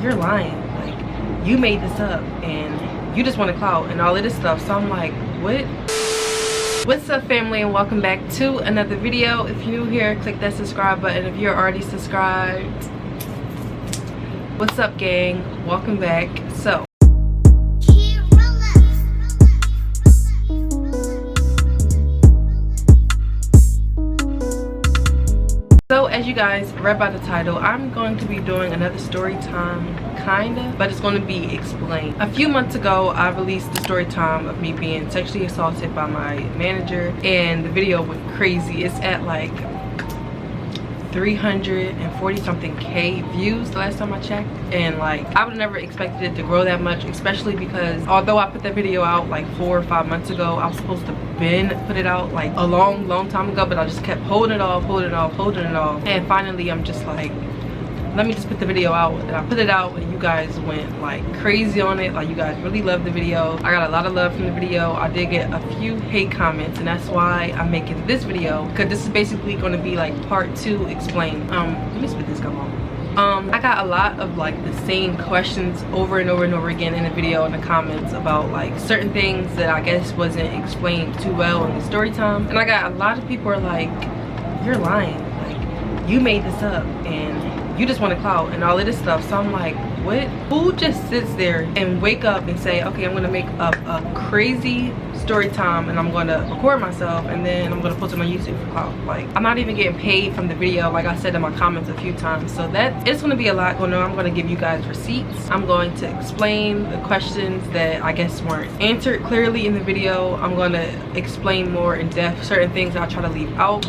you're lying. Like, you made this up and you just want to clout and all of this stuff. So I'm like, what? What's up, family, and welcome back to another video. If you're new here, click that subscribe button. If you're already subscribed, what's up, gang? Welcome back. So as you guys read by the title, I'm going to be doing another story time, kinda, but it's going to be explained. A few months ago, I released the story time of me being sexually assaulted by my manager, and the video went crazy. It's at like 340 something K views the last time I checked, and like I would have never expected it to grow that much, especially because although I put that video out like 4 or 5 months ago, I was supposed to put it out like a long time ago, but I just kept holding it off, and finally I'm just like, let me just put the video out. And I put it out and you guys went like crazy on it. Like, you guys really loved the video. I got a lot of love from the video. I did get a few hate comments, and that's why I'm making this video, because this is basically going to be like part 2 explain. Let me spit this gum on. I got a lot of like the same questions over and over again in the video, in the comments, about like certain things that I guess wasn't explained too well in the story time. And I got a lot of people are like, you're lying, like you made this up and you just want to clout and all of this stuff. So I'm like, what? Who just sits there and wake up and say, okay, I'm gonna make up a crazy story time and I'm gonna record myself and then I'm gonna post it on YouTube for clout? Like, I'm not even getting paid from the video, like I said in my comments a few times. So it's gonna be a lot going on. I'm gonna give you guys receipts. I'm going to explain the questions that I guess weren't answered clearly in the video. I'm gonna explain more in depth certain things I try to leave out.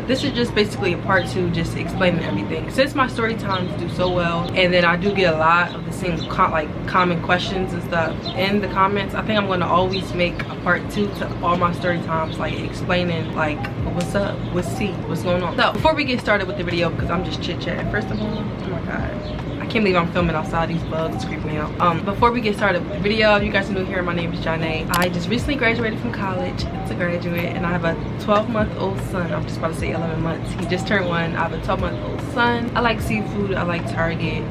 This is just basically a part 2, just explaining everything. Since my story times do so well, and then I do get a lot of the same common questions and stuff in the comments, I think I'm going to always make a part 2 to all my story times, like explaining like what's up, what's going on. So before we get started with the video, because I'm just chit-chatting, first of all, oh my god, I can't believe I'm filming outside. These bugs creep me out. Before we get started with the video, if you guys are new here, my name is Jonnae. I just recently graduated from college. It's a graduate, and I have a 12-month-old son. I'm just about to say 11 months. He just turned 1. I have a 12-month-old son. I like seafood. I like Target.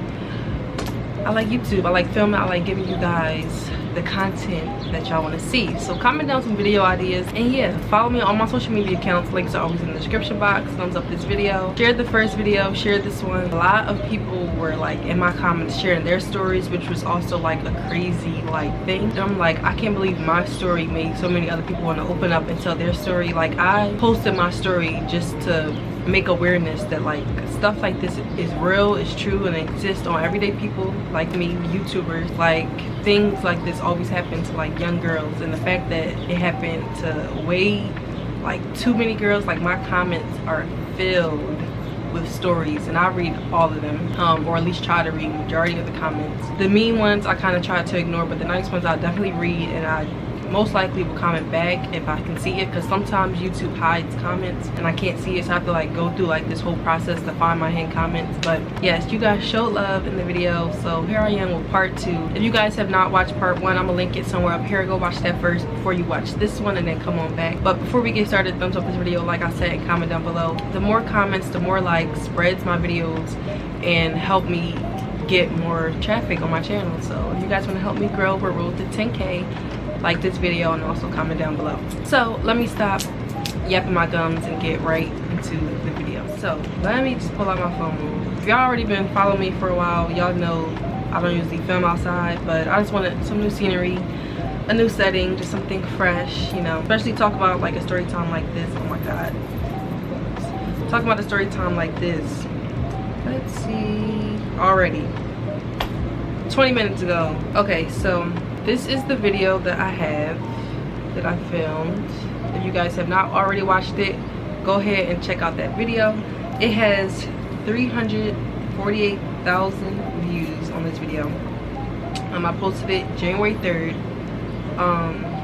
I like YouTube. I like filming. I like giving you guys the content that y'all want to see. So comment down some video ideas, and yeah, follow me on all my social media accounts. Links are always in the description box. Thumbs up this video, share the first video, share this one. A lot of people were like in my comments sharing their stories, which was also like a crazy like thing. And I'm like, I can't believe my story made so many other people want to open up and tell their story. Like, I posted my story just to make awareness that like stuff like this is real, is true, and exists on everyday people like me, YouTubers. Like, things like this always happen to like young girls, and the fact that it happened to way like too many girls, like my comments are filled with stories, and I read all of them, or at least try to read majority of the comments. The mean ones I kind of try to ignore, but the nice ones I definitely read, and I most likely will comment back if I can see it, because sometimes YouTube hides comments and I can't see it, so I have to like go through like this whole process to find my hidden comments. But yes, you guys showed love in the video, so here I am with part 2. If you guys have not watched part 1, I'm gonna link it somewhere up here. Go watch that first before you watch this one, and then come on back. But before we get started, thumbs up this video, like I said, and comment down below. The more comments, the more likes, spreads my videos and help me get more traffic on my channel. So if you guys want to help me grow, we're road to 10K, like this video and also comment down below. So let me stop yapping my gums and get right into the video. So let me just pull out my phone. If y'all already been following me for a while, y'all know I don't usually film outside, but I just wanted some new scenery, a new setting, just something fresh, you know, especially talk about like a story time like this. Oh my god, talk about a story time like this. Let's see, already 20 minutes ago. Okay, so this is the video that I filmed. If you guys have not already watched it, go ahead and check out that video. It has 348,000 views on this video. I posted it January 3rd.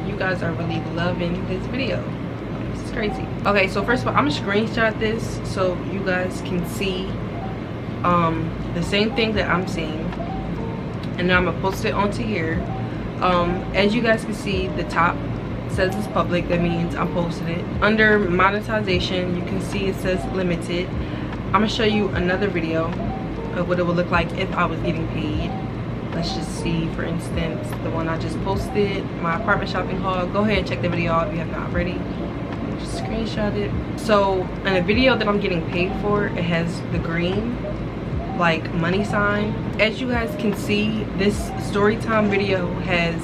You guys are really loving this video. This is crazy. Okay, so first of all, I'm gonna screenshot this so you guys can see the same thing that I'm seeing, and then I'm gonna post it onto here. As you guys can see, the top says it's public. That means I'm posting it. Under monetization, you can see it says limited. I'm gonna show you another video of what it would look like if I was getting paid. Let's just see, for instance, the one I just posted, my apartment shopping haul. Go ahead and check the video out if you have not already. Just screenshot it. So in a video that I'm getting paid for, it has the green like money sign. As you guys can see, this Storytime video has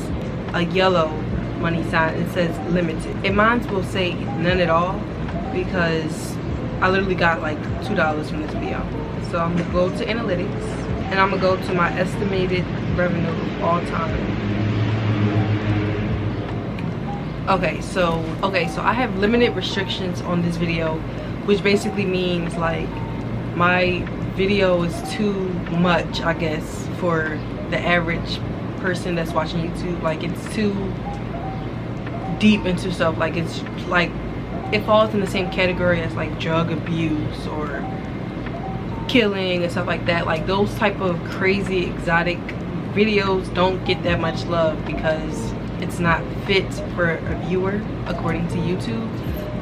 a yellow money sign. It says limited. And mine will say none at all because I literally got like $2 from this video. So I'm gonna go to analytics and I'm gonna go to my estimated revenue of all time. Okay, so I have limited restrictions on this video, which basically means like my video is too much, I guess, for the average person that's watching YouTube. Like, it's too deep into stuff. Like, it's like it falls in the same category as like drug abuse or killing and stuff like that. Like, those type of crazy exotic videos don't get that much love because it's not fit for a viewer according to YouTube.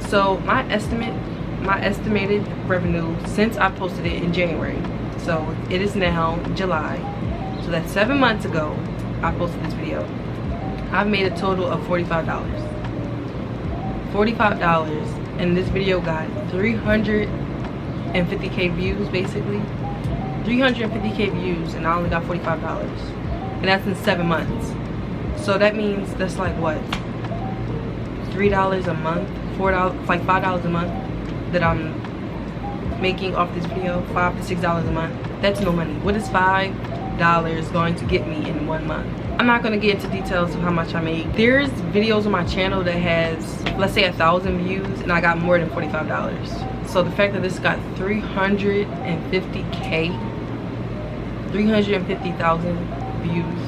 So my estimated revenue since I posted it in January, so it is now July, so that's 7 months ago I posted this video. I've made a total of $45, and this video got 350k views, basically 350k views, and I only got $45, and that's in 7 months. So that means that's like what, $3 a month, $4, like $5 a month that I'm making off this video. $5 to $6 a month. That's no money. What is $5 going to get me in 1 month? I'm not going to get into details of how much I make. There's videos on my channel that has, let's say, 1,000 views, and I got more than $45. So the fact that this got 350k, 350,000 views,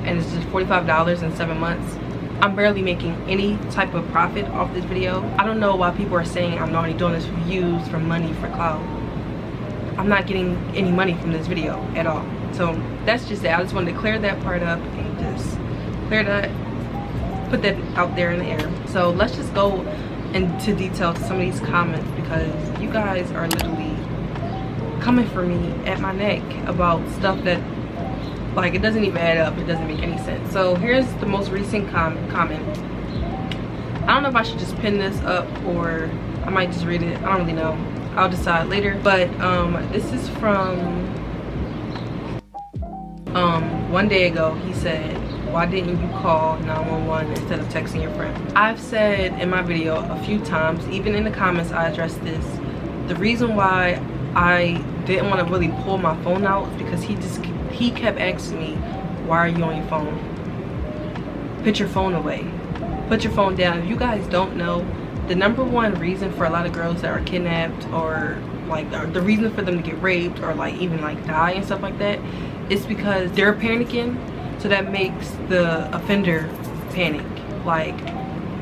and it's just $45 in 7 months, I'm barely making any type of profit off this video. I don't know why people are saying I'm only doing this for views, for money, for clout. I'm not getting any money from this video at all. So that's just it. I just wanted to clear that part up and just clear that, put that out there in the air. So let's just go into detail to some of these comments, because you guys are literally coming for me at my neck about stuff that, like, it doesn't even add up. It doesn't make any sense. So here's the most recent comment. I don't know if I should just pin this up or I might just read it. I don't really know. I'll decide later. But this is from 1 day ago. He said, why didn't you call 911 instead of texting your friend? I've said in my video a few times, even in the comments I addressed this, the reason why I didn't want to really pull my phone out is because he kept asking me, why are you on your phone? Put your phone away. Put your phone down. If you guys don't know, the #1 reason for a lot of girls that are kidnapped, or like the reason for them to get raped or like even like die and stuff like that, is because they're panicking. So that makes the offender panic. Like,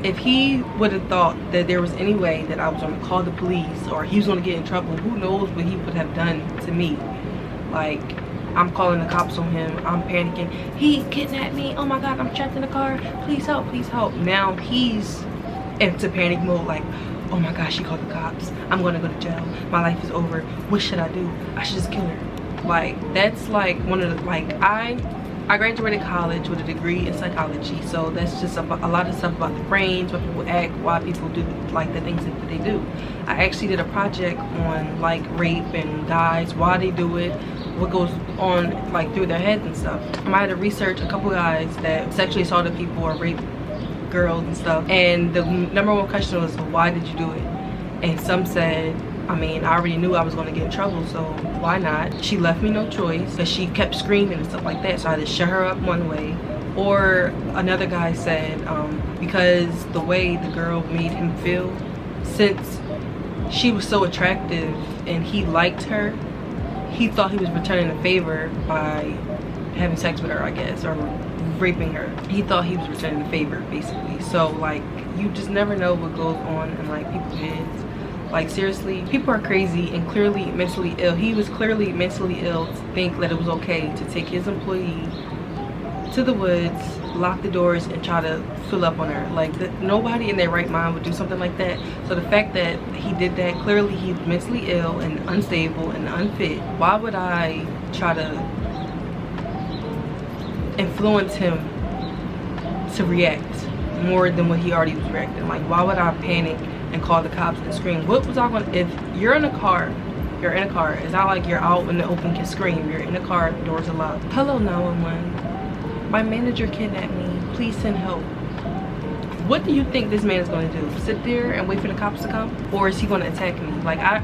if he would have thought that there was any way that I was going to call the police or he was going to get in trouble, who knows what he would have done to me. Like, I'm calling the cops on him. I'm panicking. He kidnapped me. Oh my God, I'm trapped in the car. Please help, please help. Now he's into panic mode, like, oh my gosh, she called the cops. I'm gonna go to jail. My life is over. What should I do? I should just kill her. Like, that's like one of the, like, I graduated college with a degree in psychology, so that's just a lot of stuff about the brains, what people act, why people do like the things that they do. I actually did a project on like rape and guys, why they do it, what goes on like through their heads and stuff. I had to research a couple guys that sexually assaulted people or raped girls and stuff, and the #1 question was, why did you do it? And some said, I mean, I already knew I was going to get in trouble, so why not? She left me no choice, because she kept screaming and stuff like that, so I had to shut her up one way. Or another guy said, because the way the girl made him feel, since she was so attractive and he liked her, he thought he was returning a favor by having sex with her, I guess, or raping her. He thought he was returning a favor, basically. So like, you just never know what goes on in like people's heads. Like, seriously, people are crazy and clearly mentally ill. He was clearly mentally ill to think that it was okay to take his employee to the woods, lock the doors, and try to fill up on her. Like, nobody in their right mind would do something like that. So the fact that he did that, clearly he's mentally ill and unstable and unfit. Why would I try to influence him to react more than what he already was reacting. Like, why would I panic and call the cops and scream? What was I gonna, if you're in a car, you're in a car. It's not like you're out in the open can scream. You're in a car, doors are locked. Hello 911. My manager kidnapped me. Please send help. What do you think this man is going to do? Sit there and wait for the cops to come? Or is he going to attack me? Like, I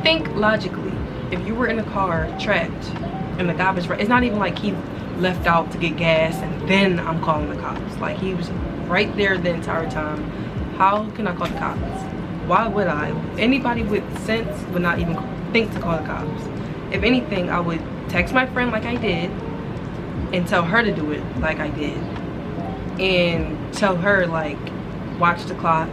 think logically, if you were in a car trapped and the cop is right, it's not even like he left out to get gas and then I'm calling the cops. Like, he was right there the entire time. How can I call the cops? Why would I? Anybody with sense would not even think to call the cops. If anything, I would text my friend like I did and tell her to do it like I did, and tell her, like, watch the clock,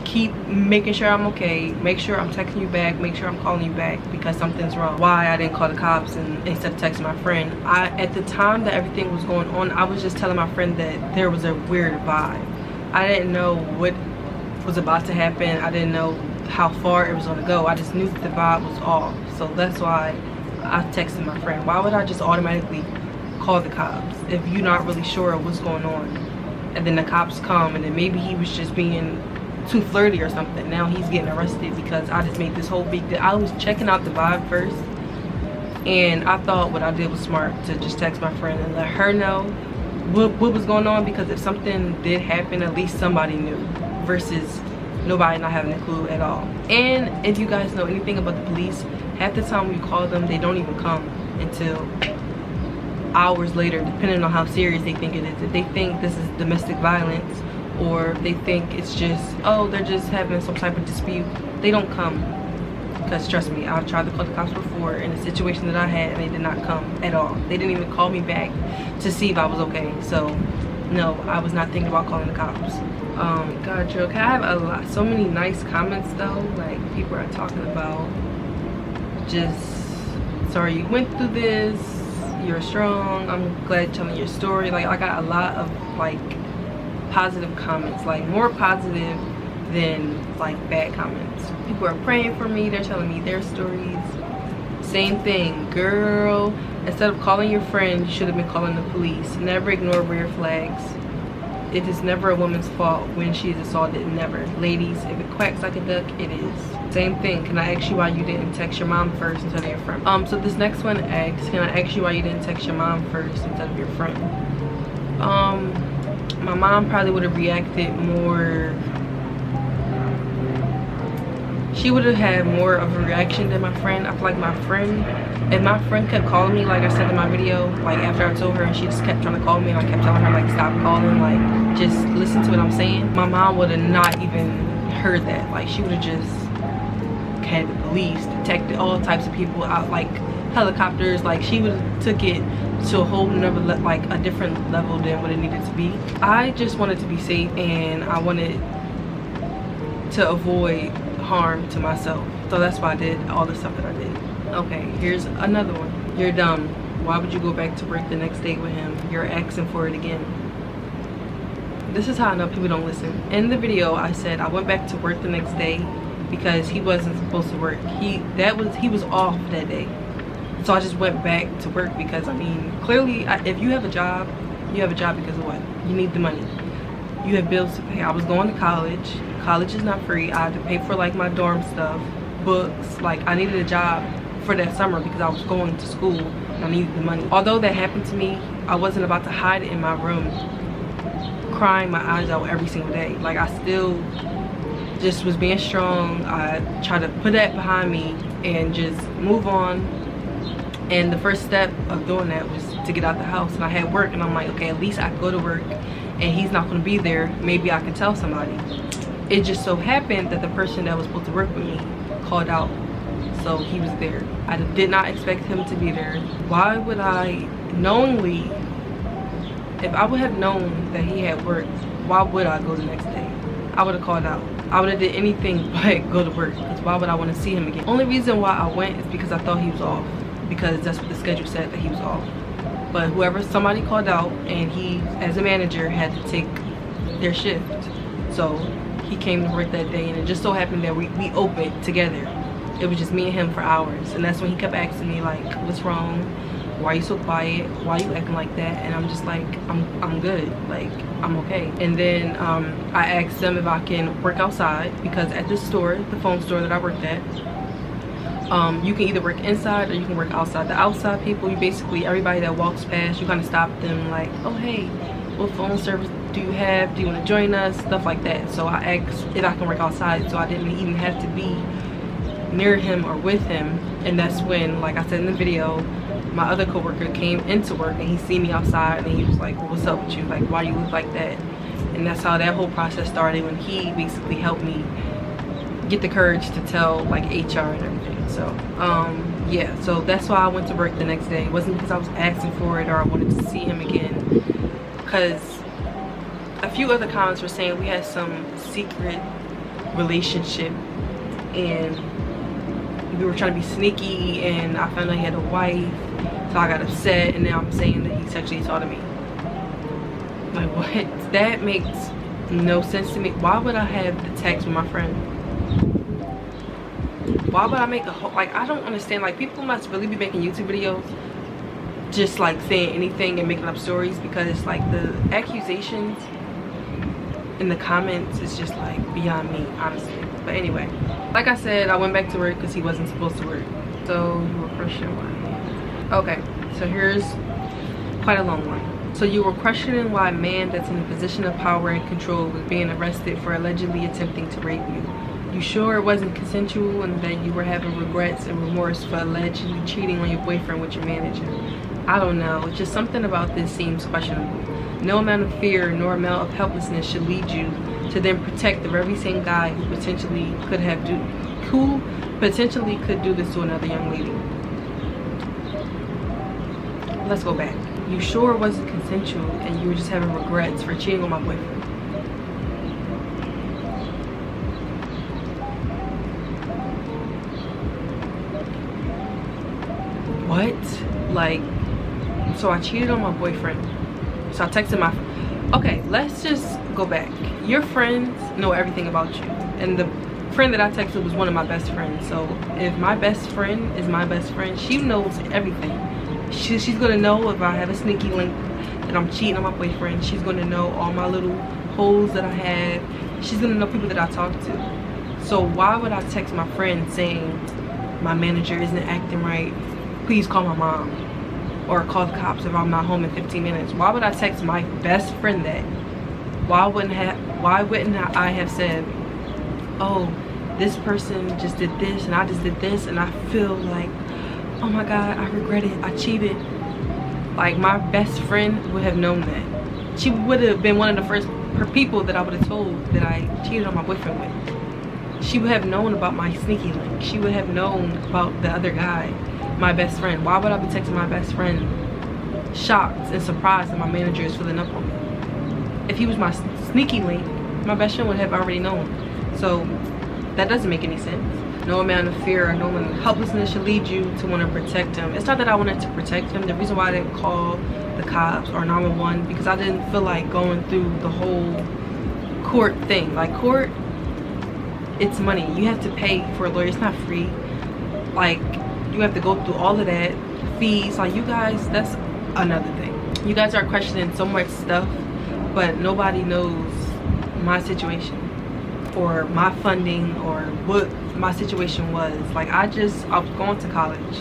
keep making sure I'm okay, make sure I'm texting you back, make sure I'm calling you back because something's wrong. Why I didn't call the cops and instead of texting my friend. At the time that everything was going on, I was just telling my friend that there was a weird vibe. I didn't know what was about to happen. I didn't know how far it was going to go. I just knew that the vibe was off. So that's why I texted my friend. Why would I just automatically call the cops if you're not really sure what's going on? And then the cops come and then maybe he was just being too flirty or something. Now he's getting arrested because I just made this whole big deal. I was checking out the vibe first, and I thought what I did was smart, to just text my friend and let her know what was going on, because if something did happen, at least somebody knew, versus nobody not having a clue at all. And if you guys know anything about the police, half the time when you call them, they don't even come until hours later, depending on how serious they think it is. If they think this is domestic violence, or if they think it's just, oh, they're just having some type of dispute, they don't come. Because trust me, I've tried to call the cops before in a situation that I had and they did not come at all. They didn't even call me back to see if I was okay. So no, I was not thinking about calling the cops. God, joke. I have so many nice comments though. Like, people are talking about just, sorry you went through this, you're strong, I'm glad telling your story. Like, I got a lot of like positive comments, like more positive than like bad comments. People are praying for me, they're telling me their stories. Same thing, girl, instead of calling your friend, you should have been calling the police. Never ignore red flags. It is never a woman's fault when she is assaulted. Never. Ladies, if it quacks like a duck, it is. Same thing, can I ask you why you didn't text your mom first instead of your friend? So this next one asks, can I ask you why you didn't text your mom first instead of your friend? My mom probably would have reacted more. She would have had more of a reaction than my friend. I feel like my friend, if my friend kept calling me, like I said in my video, like after I told her and she just kept trying to call me and I kept telling her like stop calling, like just listen to what I'm saying, my mom would have not even heard that. Like, she would have just had the police, detected, all types of people out, like helicopters. Like, she would have took it to a whole nother, like a different level than what it needed to be. I just wanted to be safe and I wanted to avoid harm to myself, so that's why I did all the stuff that I did. Okay, here's another one. You're dumb. Why would you go back to work the next day with him? You're asking for it again. This is how I know people don't listen. In the video I said I went back to work the next day because he wasn't supposed to work. He was off that day, so I just went back to work because, I mean, clearly if you have a job, you have a job because of what? You need the money. You have bills to pay. I was going to college. College is not free. I had to pay for like my dorm stuff, books. Like, I needed a job for that summer because I was going to school and I needed the money. Although that happened to me, I wasn't about to hide it in my room crying my eyes out every single day. Like, I still just was being strong. I tried to put that behind me and just move on. And the first step of doing that was to get out the house. And I had work and I'm like, okay, at least I can go to work and he's not going to be there. Maybe I can tell somebody. It just so happened that the person that was supposed to work with me called out, so he was there. I did not expect him to be there. Why would I knowingly, if I would have known that he had work, why would I go the next day? I would have called out. I would have did anything but go to work, because why would I want to see him again? Only reason why I went is because I thought he was off, because that's what the schedule said, that he was off. But somebody called out and he, as a manager, had to take their shift. So he came to work that day and it just so happened that we opened together. it was just me and him for hours. And that's when he kept asking me like, what's wrong? Why are you so quiet? Why are you acting like that? And I'm just like, I'm good, like I'm okay. And then I asked them if I can work outside, because at this store, the phone store that I worked at, you can either work inside or you can work outside. The outside people, you basically, everybody that walks past, you kind of stop them like, oh hey, what phone service do you have? Do you want to join us? Stuff like that. So I asked if I can work outside, so I didn't even have to be near him or with him. And that's when, like I said in the video, my other coworker came into work and he seen me outside and he was like, well, what's up with you? Like, why you look like that? And that's how that whole process started, when he basically helped me get the courage to tell like HR and everything. So yeah, so that's why I went to work the next day. It wasn't because I was asking for it or I wanted to see him again, because a few other comments were saying we had some secret relationship and we were trying to be sneaky, and I found out he had a wife, so I got upset, and now I'm saying that he sexually assaulted me. Like, what? That makes no sense to me. Why would I have the text with my friend? Why would I make a whole, like, I don't understand. Like, people must really be making YouTube videos just like saying anything and making up stories, because it's like the accusations in the comments is just like beyond me, honestly. But anyway, like I said, I went back to work because he wasn't supposed to work. So you were questioning why? Okay, so here's quite a long one. So you were questioning why a man that's in a position of power and control was being arrested for allegedly attempting to rape you. You sure it wasn't consensual, and that you were having regrets and remorse for allegedly cheating on your boyfriend with your manager? I don't know, it's just something about this seems questionable. No amount of fear nor amount of helplessness should lead you to then protect the very same guy who potentially could do this to another young lady. Let's go back. You sure it wasn't consensual and you were just having regrets for cheating on my boyfriend? What? Like, so I cheated on my boyfriend. So I texted my, okay, let's just go back. Your friends know everything about you, and the friend that I texted was one of my best friends. So if my best friend is my best friend, she knows everything. She's gonna know if I have a sneaky link that I'm cheating on my boyfriend. She's gonna know all my little holes that I have. She's gonna know people that I talk to. So why would I text my friend saying my manager isn't acting right, please call my mom, or call the cops if I'm not home in 15 minutes? Why would I text my best friend that? Why wouldn't I have said, oh, this person just did this and I just did this and I feel like, oh my God, I regret it, I cheated. Like, my best friend would have known that. She would have been one of the first people that I would have told that I cheated on my boyfriend with. She would have known about my sneaky link. She would have known about the other guy, my best friend. Why would I be texting my best friend shocked and surprised that my manager is filling up on me? If he was my sneaky link, my best friend would have already known. So that doesn't make any sense. No amount of fear or no amount of helplessness should lead you to want to protect him. It's not that I wanted to protect him. The reason why I didn't call the cops or 911, because I didn't feel like going through the whole court thing. Like, court, it's money. You have to pay for a lawyer. It's not free. Like, you have to go through all of that, fees. Like, you guys, that's another thing. You guys are questioning so much stuff, but nobody knows my situation or my funding or what my situation was. Like, I was going to college,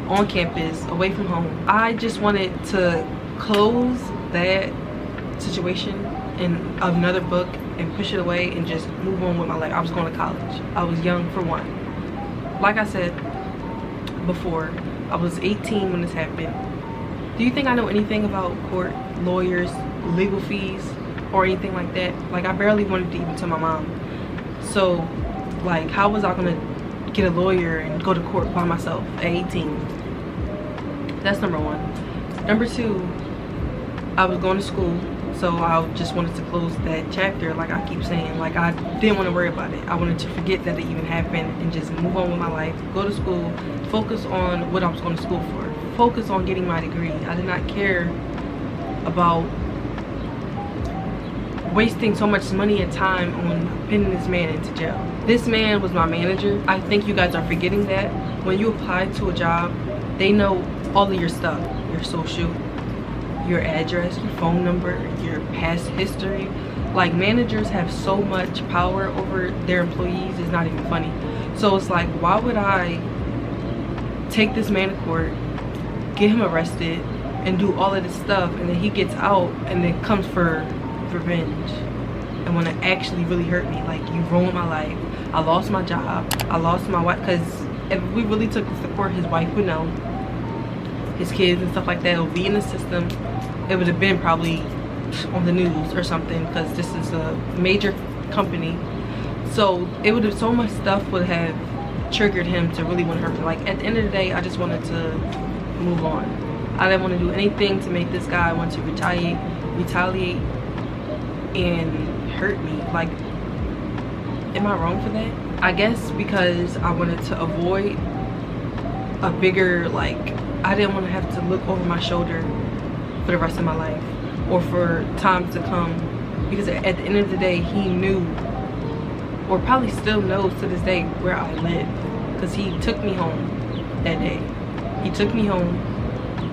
on campus, away from home. I just wanted to close that situation in another book and push it away and just move on with my life. I was going to college. I was young, for one. Like I said before, I was 18 when this happened. Do you think I know anything about court, lawyers, legal fees, or anything like that? Like, I barely wanted to even tell my mom. So, like, how was I gonna get a lawyer and go to court by myself at 18? That's number one. Number two, I was going to school, so I just wanted to close that chapter, like I keep saying. Like, I didn't want to worry about it. I wanted to forget that it even happened and just move on with my life, go to school, focus on what I was going to school for, focus on getting my degree. I did not care about wasting so much money and time on pinning this man into jail. This man was my manager. I think you guys are forgetting that. When you apply to a job, they know all of your stuff, your social, your address, your phone number, your past history. Like, managers have so much power over their employees, it's not even funny. So it's like, why would I take this man to court, get him arrested, and do all of this stuff, and then he gets out and then comes for revenge and want to actually really hurt me? Like, you ruined my life. I lost my job, I lost my wife, because if we really took this to court, his wife would know, his kids and stuff like that would be in the system. It would have been probably on the news or something, because this is a major company. So it would have, so much stuff would have triggered him to really want to hurt me. Like, at the end of the day, I just wanted to move on. I didn't want to do anything to make this guy want to retaliate and hurt me. Like, am I wrong for that? I guess because I wanted to avoid a bigger, like, I didn't want to have to look over my shoulder for the rest of my life or for times to come, because at the end of the day, he knew, or probably still knows to this day, where I live, because he took me home that day. He took me home,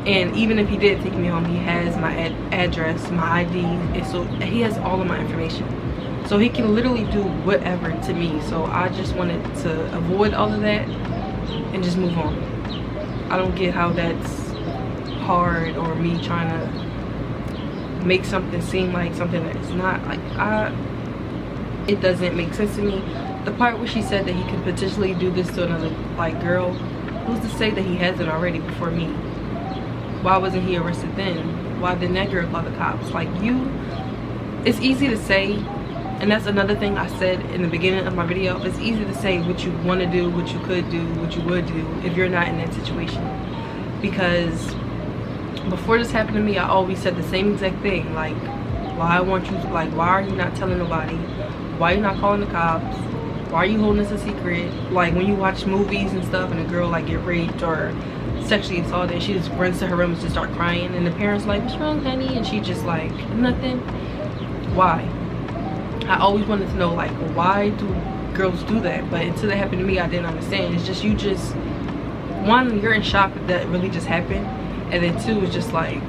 and even if he did take me home, he has my address, my ID, and so he has all of my information, so he can literally do whatever to me. So I just wanted to avoid all of that and just move on. I don't get how that's hard, or me trying to make something seem like something that it's not. Like, it doesn't make sense to me. The part where she said that he could potentially do this to another, like, girl, who's to say that he hasn't already before me? Why wasn't he arrested then? Why didn't that girl call the cops? Like, it's easy to say, and that's another thing I said in the beginning of my video, it's easy to say what you want to do, what you could do, what you would do if you're not in that situation. Because before this happened to me, I always said the same exact thing. Like, why are you not telling nobody? Why are you not calling the cops? Why are you holding this a secret? Like, when you watch movies and stuff and a girl like get raped or sexually assaulted, and she just runs to her room and just start crying, and the parents like, what's wrong, honey? And she just like, nothing. Why? I always wanted to know, like, why do girls do that? But until that happened to me, I didn't understand. It's just, one, you're in shock that that really just happened, and then two, it's just like,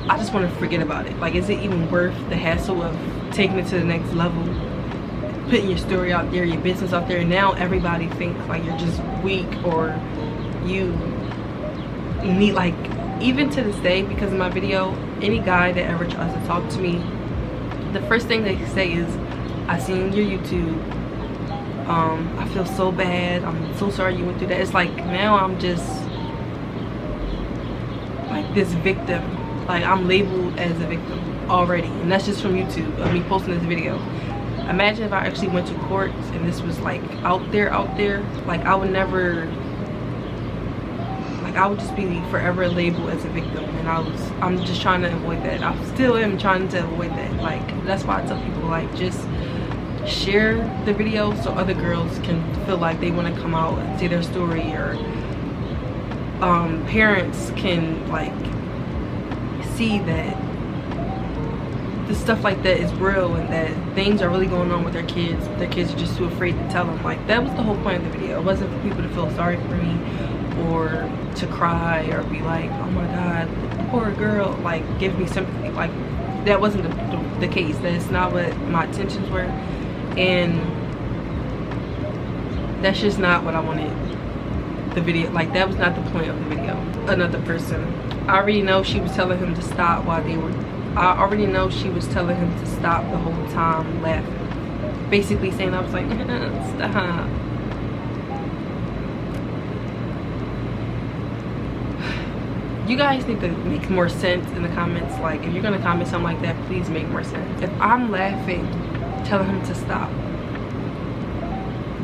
I just want to forget about it. Like, is it even worth the hassle of taking it to the next level, putting your story out there, your business out there, and now everybody thinks like you're just weak, or you need, like, even to this day, because of my video, any guy that ever tries to talk to me, the first thing they say is, I seen your YouTube, I feel so bad, I'm so sorry you went through that. It's like, now I'm just like this victim. Like, I'm labeled as a victim already, and that's just from YouTube, of me posting this video. Imagine if I actually went to court and this was like out there, like, I would never, like, I would just be forever labeled as a victim, and I'm just trying to avoid that. I still am trying to avoid that. Like, that's why I tell people, like, just share the video so other girls can feel like they want to come out and say their story, or parents can, like, see that the stuff like that is real, and that things are really going on with their kids. Their kids are just too afraid to tell them. Like, that was the whole point of the video. It wasn't for people to feel sorry for me, or to cry, or be like, oh my god, poor girl, like, give me sympathy. Like, that wasn't the case. That's not what my intentions were, and that's just not what I wanted the video. Like, that was not the point of the video. Another person, I already know she was telling him to stop while they were, I already know she was telling him to stop the whole time, laughing, basically saying, I was like, stop. You guys need to make more sense in the comments. Like, if you're gonna comment something like that, please make more sense. If I'm laughing, telling him to stop,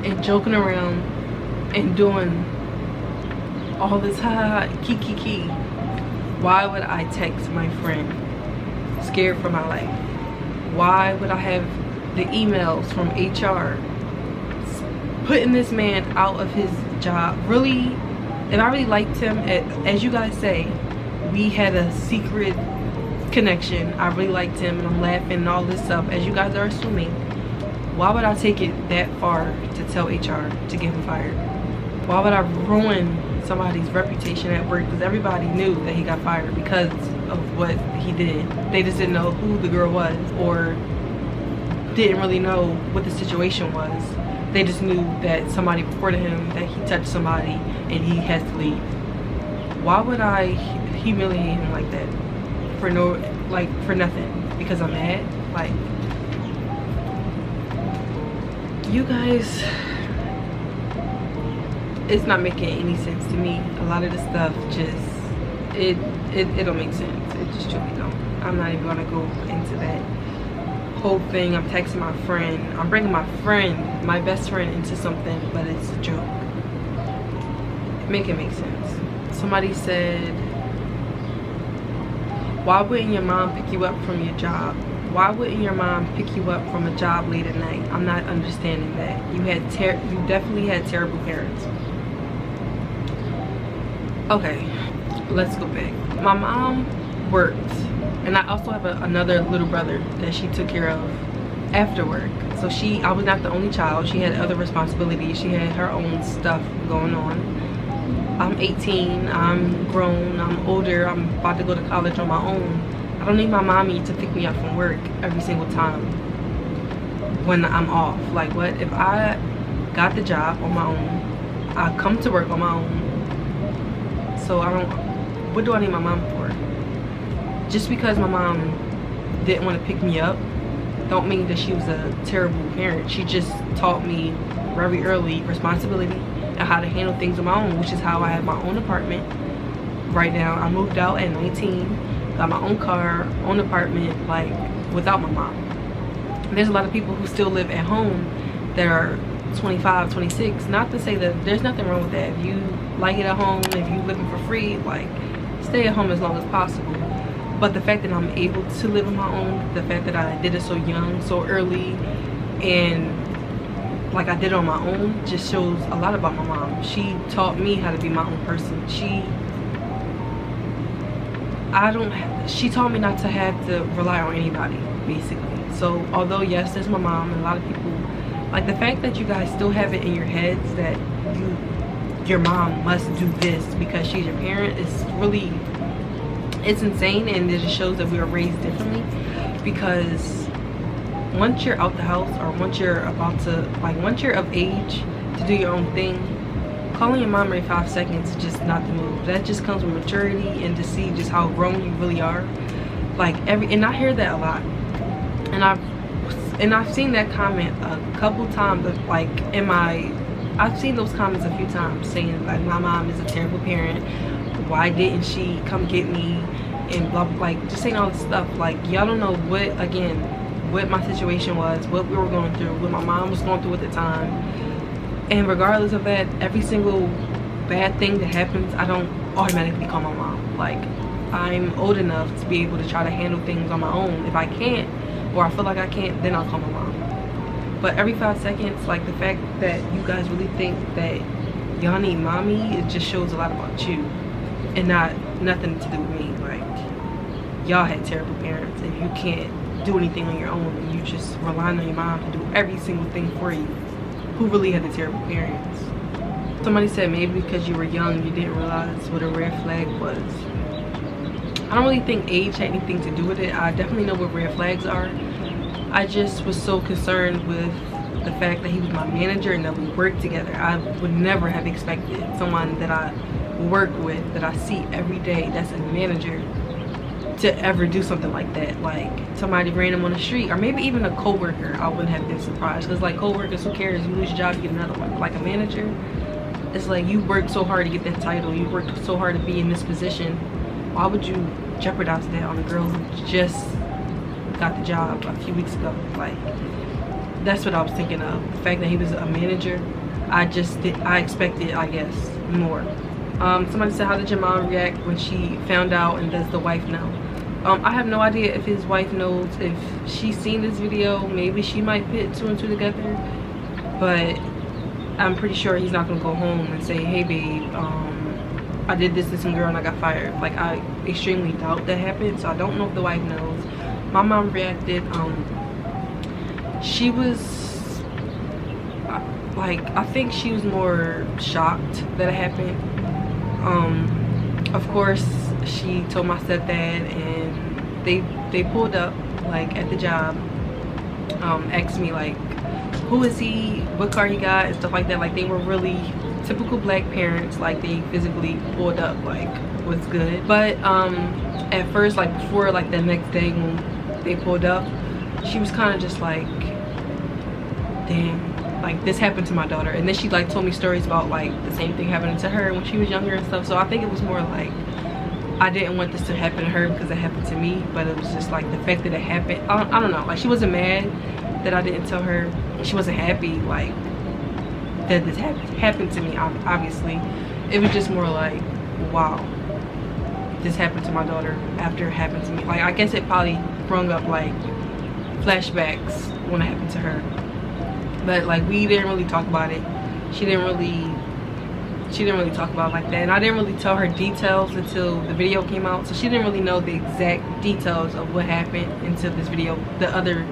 and joking around and doing all this kiki, why would I text my friend scared for my life? Why would I have the emails from HR putting this man out of his job? Really, if I really liked him, as you guys say, we had a secret connection. I really liked him and I'm laughing and all this stuff, as you guys are assuming. Why would I take it that far to tell HR to get him fired? Why would I ruin somebody's reputation at work? Because everybody knew that he got fired because of what he did. They just didn't know who the girl was, or didn't really know what the situation was. They just knew that somebody reported him that he touched somebody and he has to leave. Why would I humiliate him like that for for nothing? Because I'm mad? Like, you guys, it's not making any sense to me. A lot of the stuff just it don't make sense. It just truly don't. I'm not even gonna go into that whole thing. I'm texting my friend. I'm bringing my friend, my best friend, into something, but it's a joke. Make it make sense. Somebody said, why wouldn't your mom pick you up from your job? Why wouldn't your mom pick you up from a job late at night? I'm not understanding that. You definitely had terrible parents. Okay, let's go back. My mom worked, and I also have another little brother that she took care of after work. So I was not the only child. She had other responsibilities. She had her own stuff going on. I'm 18, I'm grown, I'm older, I'm about to go to college on my own. I don't need my mommy to pick me up from work every single time when I'm off. Like, what? If I got the job on my own, I come to work on my own. So what do I need my mom for? Just because my mom didn't want to pick me up, don't mean that she was a terrible parent. She just taught me very early responsibility and how to handle things on my own, which is how I have my own apartment right now. I moved out at 19, got my own car, own apartment, like, without my mom. There's a lot of people who still live at home that are 25, 26. Not to say that there's nothing wrong with that. If you like it at home, if you living for free, like, stay at home as long as possible. But the fact that I'm able to live on my own, the fact that I did it so young, so early, and like I did it on my own, just shows a lot about my mom. She taught me how to be my own person. She taught me not to have to rely on anybody, basically. So although yes, there's my mom, and a lot of people, like, the fact that you guys still have it in your heads that your mom must do this because she's your parent is really, it's insane. And it just shows that we were raised differently, because once you're out the house, or once you're about to, like, once you're of age to do your own thing, calling your mom every 5 seconds is just not the move. That just comes with maturity and to see just how grown you really are. Like, and I hear that a lot, and I've seen that comment a couple times. Like, I've seen those comments a few times saying, like, my mom is a terrible parent. Why didn't she come get me? And blah, like, just saying all this stuff. Like, y'all don't know what my situation was, what we were going through, what my mom was going through at the time. And regardless of that, every single bad thing that happens, I don't automatically call my mom. Like, I'm old enough to be able to try to handle things on my own. If I can't, or I feel like I can't, then I'll call my mom. But every 5 seconds, like, the fact that you guys really think that y'all need mommy, it just shows a lot about you and nothing to do with me. Like, y'all had terrible parents. If you can't do anything on your own and you just relying on your mom to do every single thing for you, who really had the terrible parents? Somebody said maybe because you were young you didn't realize what a red flag was. I don't really think age had anything to do with it. I definitely know what red flags are. I just was so concerned with the fact that he was my manager and that we worked together. I would never have expected someone that I work with, that I see every day, that's a manager, to ever do something like that. Like, somebody random on the street, or maybe even a co-worker, I wouldn't have been surprised. Because, like, co-workers, who cares? You lose your job, you get another one. Like, a manager, it's like, you worked so hard to get that title, you worked so hard to be in this position. Why would you jeopardize that on a girl who just got the job a few weeks ago? Like, that's what I was thinking of. The fact that he was a manager, I expected, I guess, more. Somebody said, how did your mom react when she found out, and does the wife know? I have no idea if his wife knows. If she's seen this video, maybe she might put 2 and 2 together, but I'm pretty sure he's not gonna go home and say, hey babe, I did this to some girl and I got fired. Like, I extremely doubt that happened, so I don't know if the wife knows. My mom reacted, she was like, I think she was more shocked that it happened. Of course she told my stepdad, and they pulled up like at the job, asked me like, who is he, what car he got, and stuff like that. Like, they were really typical black parents. Like, they physically pulled up like, what's good. But at first, like before like the next day when they pulled up, she was kind of just like, damn, like this happened to my daughter. And then she like told me stories about like the same thing happening to her when she was younger and stuff. So I think it was more like, I didn't want this to happen to her because it happened to me, but it was just like the fact that it happened. I don't know, like she wasn't mad that I didn't tell her. She wasn't happy like that this happened to me, obviously. It was just more like, wow, this happened to my daughter after it happened to me. Like, I guess it probably brought up like flashbacks when it happened to her. But like, we didn't really talk about it. She didn't really talk about it like that, and I didn't really tell her details until the video came out. So she didn't really know the exact details of what happened until this video, the other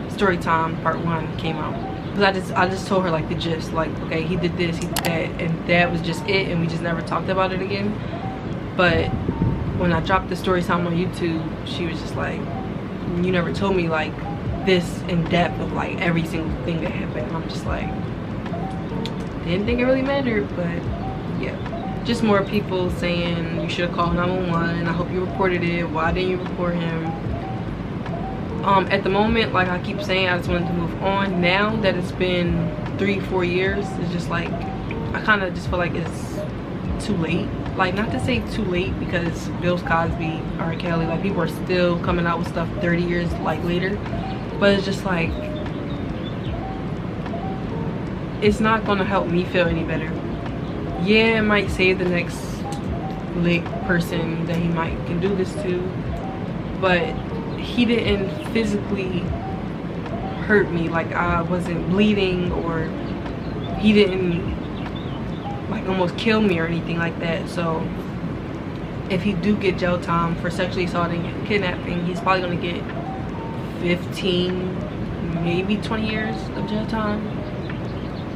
Storytime part 1 came out. Because I just told her like the gist, like, okay, he did this, he did that, and that was just it, and we just never talked about it again. But when I dropped the Storytime on YouTube, she was just like, you never told me like this in depth of like every single thing that happened. I'm just like, didn't think it really mattered. But yeah, just more people saying you should have called 911. I hope you reported it. Why didn't you report him? At the moment, like I keep saying, I just wanted to move on. Now that it's been 3-4 years, it's just like, I kind of just feel like it's too late. Like, not to say too late, because Bill Cosby, R. Kelly, like people are still coming out with stuff 30 years like later. But it's just like, it's not gonna help me feel any better. Yeah, it might save the next lit person that he might can do this to, but he didn't physically hurt me. Like, I wasn't bleeding, or he didn't like almost kill me or anything like that. So if he do get jail time for sexually assaulting and kidnapping, he's probably gonna get 15, maybe 20 years of jail time,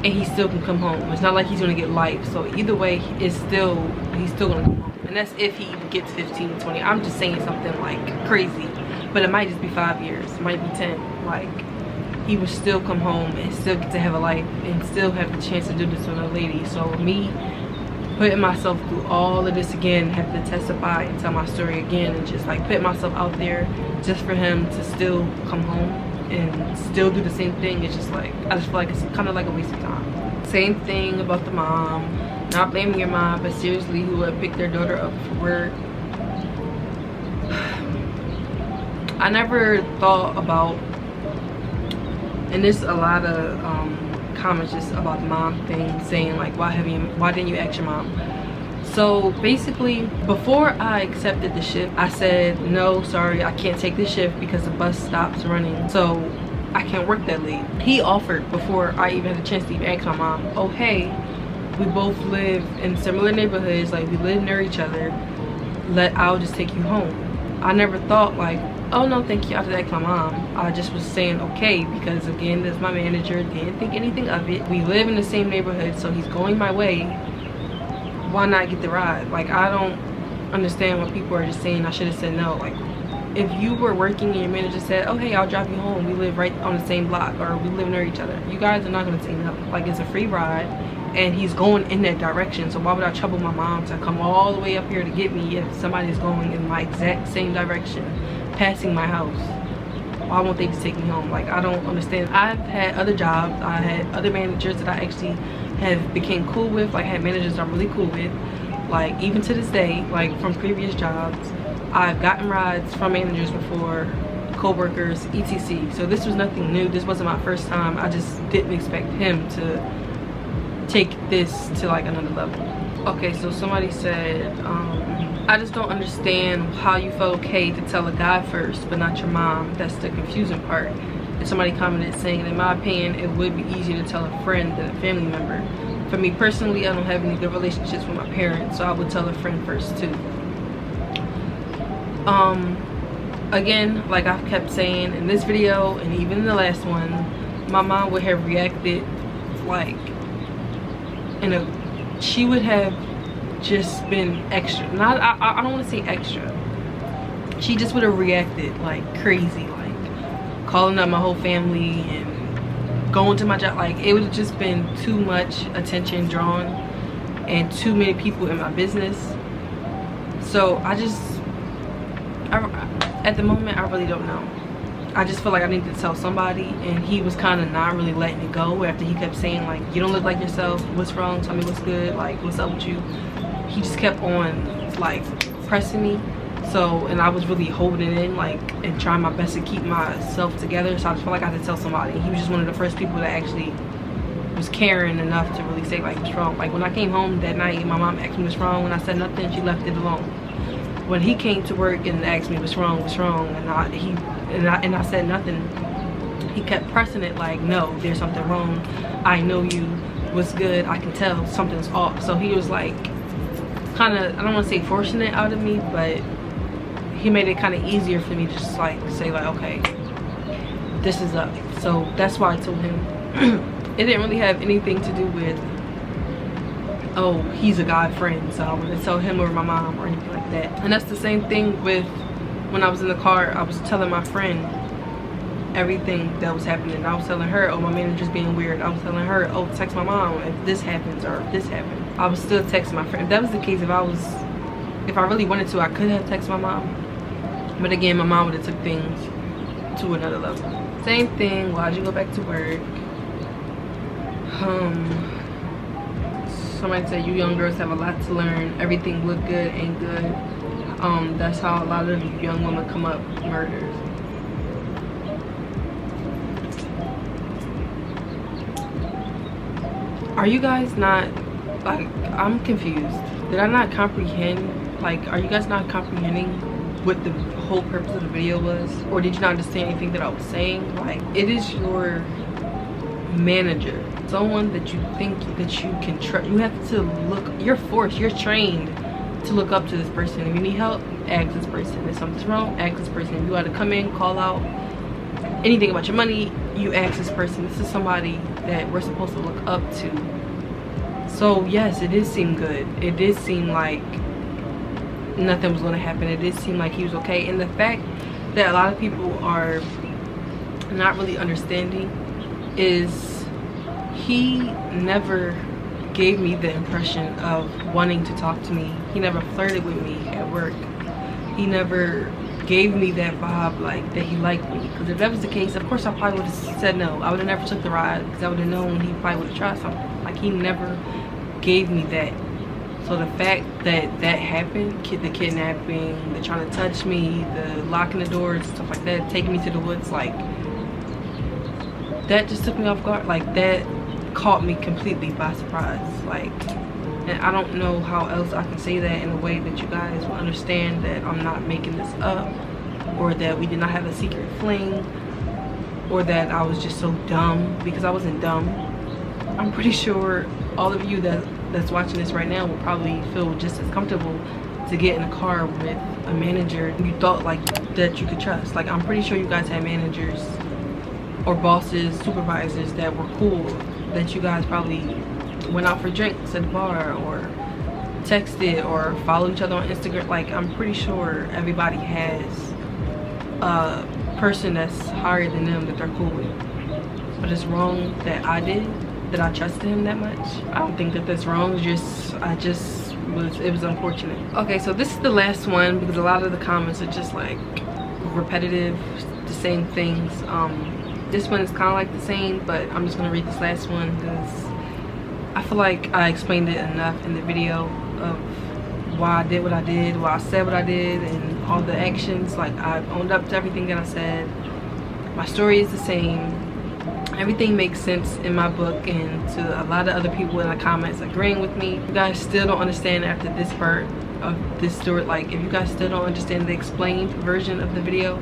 and he still can come home. It's not like he's gonna get life. So either way, he's still gonna come home, and that's if he even gets 15, 20. I'm just saying something like crazy, but it might just be 5 years, it might be 10. Like, he would still come home and still get to have a life and still have the chance to do this to another lady. So me putting myself through all of this again, have to testify and tell my story again, and just like put myself out there just for him to still come home and still do the same thing, it's just like, I just feel like it's kind of like a waste of time. Same thing about the mom. Not blaming your mom, but seriously, who would pick their daughter up for work. I never thought about, and there's a lot of comments just about the mom thing, saying like, why didn't you ask your mom? So basically, before I accepted the shift, I said, no, sorry, I can't take this shift because the bus stops running, so I can't work that late. He offered, before I even had a chance to even ask my mom, oh hey, we both live in similar neighborhoods, like we live near each other, I'll just take you home. I never thought like, oh no thank you, I had to ask my mom. I just was saying okay, because again, that's my manager, didn't think anything of it. We live in the same neighborhood, so he's going my way, why not get the ride? Like, I don't understand what people are just saying I should have said no. Like, if you were working and your manager said, oh hey, I'll drop you home, we live right on the same block, or we live near each other, you guys are not going to say no. Like, it's a free ride and he's going in that direction, so why would I trouble my mom to come all the way up here to get me if somebody's going in my exact same direction, passing my house? Why won't they just take me home? Like, I don't understand. I've had other jobs, I had other managers that I actually have became cool with. Like, I had managers I'm really cool with, like even to this day, like from previous jobs. I've gotten rides from managers before, co-workers, etc. So this was nothing new. This wasn't my first time. I just didn't expect him to take this to like another level. Okay, so somebody said, I just don't understand how you felt okay to tell a guy first but not your mom. That's the confusing part. And somebody commented saying, in my opinion, it would be easier to tell a friend than a family member. For me personally, I don't have any good relationships with my parents, so I would tell a friend first too. Again, like I've kept saying in this video and even in the last one, my mom would have reacted like she would have just been extra. I don't want to say extra. She just would have reacted like crazy, like calling up my whole family and going to my job. Like it would have just been too much attention drawn and too many people in my business. So at the moment, I really don't know. I just feel like I need to tell somebody, and he was kind of not really letting it go after he kept saying like, you don't look like yourself, what's wrong, tell me what's good, like what's up with you. He just kept on like pressing me. So, and I was really holding it in, like, and trying my best to keep myself together. So I just felt like I had to tell somebody. He was just one of the first people that actually was caring enough to really say like what's wrong. Like when I came home that night, my mom asked me what's wrong, and I said nothing, she left it alone. When he came to work and asked me what's wrong, and I said nothing, he kept pressing it like, no, there's something wrong, I know you, what's good, I can tell something's off. So he was like kind of, I don't want to say forcing it out of me, but he made it kind of easier for me to just like say like, okay, this is up. So that's why I told him. It didn't really have anything to do with, oh, he's a guy friend, so I wouldn't tell him or my mom or anything like that. And that's the same thing with when I was in the car. I was telling my friend everything that was happening. I was telling her, oh, my manager's being weird. I was telling her, oh, text my mom if this happens or if this happened. I was still texting my friend. If that was the case, if I really wanted to, I could have texted my mom. But again, my mom would have took things to another level. Same thing, why'd you go back to work? Somebody said you young girls have a lot to learn. Everything look good ain't good. That's how a lot of young women come up murders. Are you guys not, like, I'm confused. Did I not comprehend? Like, are you guys not comprehending what the whole purpose of the video was? Or did you not understand anything that I was saying? Like, it is your manager, someone that you think that you can trust. You have to look, you're forced, you're trained to look up to this person. If you need help, ask this person. If something's wrong, ask this person. If you got to come in, call out anything about your money, you ask this person. This is somebody that we're supposed to look up to. So yes, it did seem good. It did seem like nothing was going to happen. It did seem like he was okay. And the fact that a lot of people are not really understanding is he never gave me the impression of wanting to talk to me. He never flirted with me at work. He never gave me that vibe like that he liked me. Because if that was the case, of course I probably would have said no. I would have never took the ride because I would have known he probably would have tried something. Like, he never gave me that. So the fact that that happened, the kidnapping, the trying to touch me, the locking the doors, stuff like that, taking me to the woods, like, that just took me off guard. Like, that caught me completely by surprise. Like, and I don't know how else I can say that in a way that you guys will understand that I'm not making this up, or that we did not have a secret fling, or that I was just so dumb, because I wasn't dumb. I'm pretty sure all of you that's watching this right now will probably feel just as comfortable to get in a car with a manager you thought like that you could trust. Like, I'm pretty sure you guys had managers or bosses, supervisors that were cool, that you guys probably went out for drinks at the bar or texted or followed each other on Instagram. Like, I'm pretty sure everybody has a person that's higher than them that they're cool with. But it's wrong that I did, that I trusted him that much. I don't think that that's wrong. It was unfortunate. Okay, so this is the last one because a lot of the comments are just like repetitive, the same things. This one is kind of like the same, but I'm just gonna read this last one because I feel like I explained it enough in the video of why I did what I did, why I said what I did, and all the actions. Like, I've owned up to everything that I said. My story is the same. Everything makes sense in my book, and to a lot of other people in the comments agreeing with me. If you guys still don't understand after this part of this story, like, if you guys still don't understand the explained version of the video,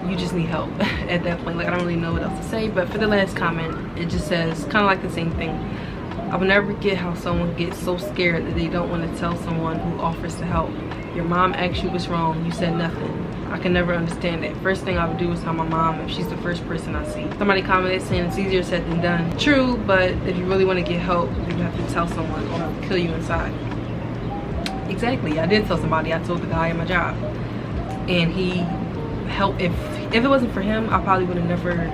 you just need help at that point. Like, I don't really know what else to say. But for the last comment, it just says kind of like the same thing. I will never get how someone gets so scared that they don't want to tell someone who offers to help. Your mom asked you what's wrong, you said nothing. I can never understand that. First thing I would do is tell my mom if she's the first person I see. Somebody commented saying it's easier said than done. True, but if you really want to get help, you have to tell someone or it'll kill you inside. Exactly, I did tell somebody. I told the guy at my job. And he helped. If it wasn't for him, I probably would have never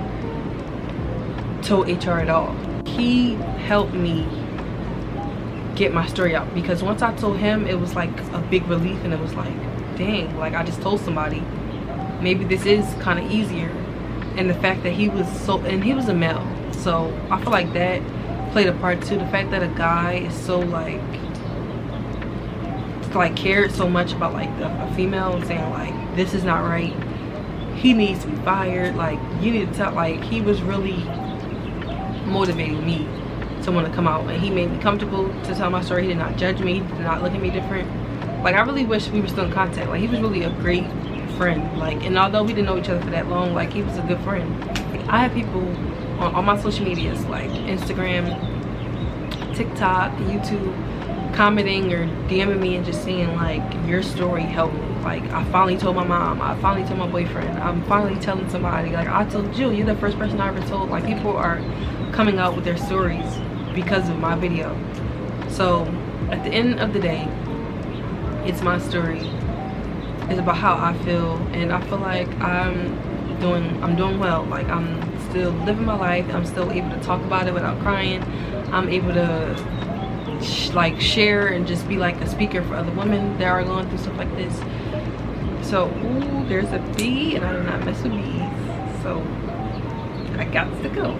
told HR at all. He helped me get my story out, because once I told him, it was like a big relief, and it was like, dang, like I just told somebody. Maybe this is kind of easier. And the fact that he was he was a male, so I feel like that played a part too. The fact that a guy is so like cared so much about like a female and saying like, this is not right, he needs to be fired, like you need to tell, like he was really motivating me to want to come out, and he made me comfortable to tell my story. He did not judge me, he did not look at me different. Like I really wish we were still in contact. Like he was really a great friend, like, and although we didn't know each other for that long, like he was a good friend. I have people on all my social medias like Instagram, TikTok, YouTube, commenting or DMing me and just saying like, your story helped me. Like I finally told my mom, I finally told my boyfriend, I'm finally telling somebody. Like I told you, you're the first person I ever told. Like people are coming out with their stories because of my video. So at the end of the day, it's my story. It's about how I feel, and I feel like I'm doing well. Like I'm still living my life. I'm still able to talk about it without crying. I'm able to like share and just be like a speaker for other women that are going through stuff like this. So ooh, there's a bee, and I do not mess with bees, so I got to go.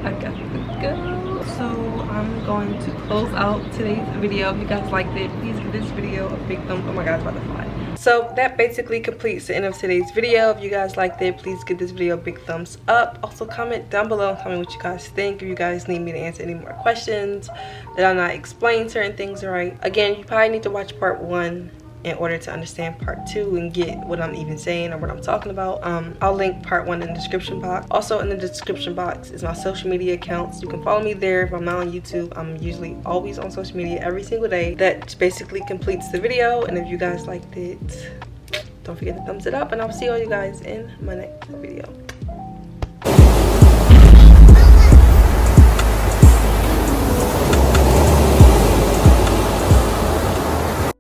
So I'm going to close out today's video. If you guys liked it, please give this video a big thumbs up. Oh my god, it's about to fly. So that basically completes the end of today's video. If you guys liked it, please give this video a big thumbs up. Also comment down below and tell me what you guys think. If you guys need me to answer any more questions, that I'm not explaining certain things right. Again, you probably need to watch part 1 in order to understand part 2 and get what I'm even saying or what I'm talking about. I'll link part 1 in the description box. Also in the description box is my social media accounts. You can follow me there. If I'm not on YouTube, I'm usually always on social media every single day. That basically completes the video, and if you guys liked it, don't forget to thumbs it up, and I'll see all you guys in my next video.